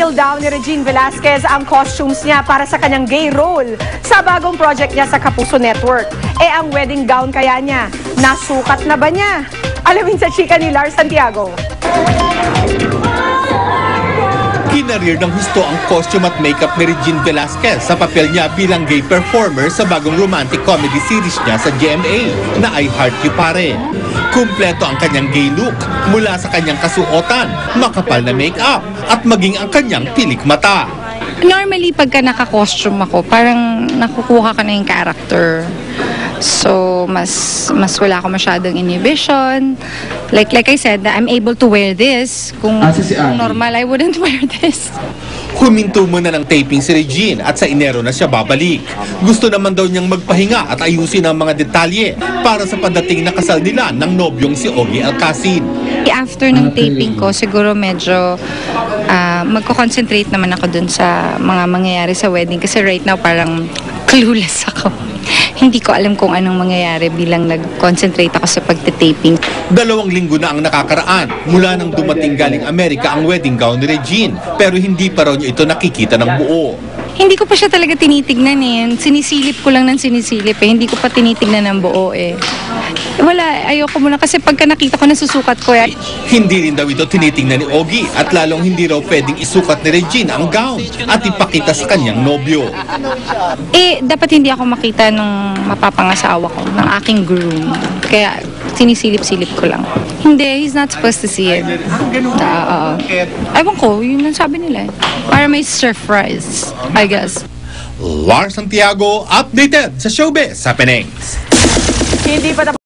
I-reveal daw ni Regine Velasquez ang costumes niya para sa kanyang gay role sa bagong project niya sa Kapuso Network. Ang wedding gown kaya niya, nasukat na ba niya? Alamin sa chika ni Lars Santiago. Kinarir ng husto ang costume at makeup ni Regine Velasquez sa papel niya bilang gay performer sa bagong romantic comedy series niya sa GMA na I Heart You Pare. Kumpleto ang kanyang gay look mula sa kanyang kasuotan, makapal na makeup at maging ang kanyang pilik mata. Normally, pagka naka-costume ako, parang nakukuha ka na yung character. So, mas wala ako masyadong inhibition. Like I said, I'm able to wear this. Kung normal, I wouldn't wear this. Huminto muna ng taping si Regine at sa Enero na siya babalik. Gusto naman daw niyang magpahinga at ayusin ang mga detalye para sa pagdating na kasal nila ng nobyong si Ogie Alcacid. After ng taping ko, siguro medyo magko-concentrate naman ako dun sa mga mangyayari sa wedding kasi right now parang clueless ako. Hindi ko alam kung anong mangyayari bilang nag-concentrate ako sa pagtitaping. 2 linggo na ang nakakaraan mula nang dumating galing Amerika ang wedding gown ni Regine, pero hindi pa raw niya ito nakikita ng buo. Hindi ko pa siya talaga tinitignan eh. Sinisilip ko lang ng sinisilip eh. Hindi ko pa tinitignan ng buo eh. Wala, ayoko muna kasi pagka nakita ko nasusukat ko eh. Hindi rin daw ito tinitingnan ni Ogie at lalong hindi raw pwedeng isukat ni Regine ang gown at ipakita sa kanyang nobyo. Dapat hindi ako makita nung mapapangasawa ko, ng aking groom. Kaya sinisilip-silip ko lang. Hindi, he's not supposed to see it. Ewan ko, yun ang sabi nila eh. Para may surprise, I guess. Lars Santiago, updated sa Showbiz Happenings. Hindi pa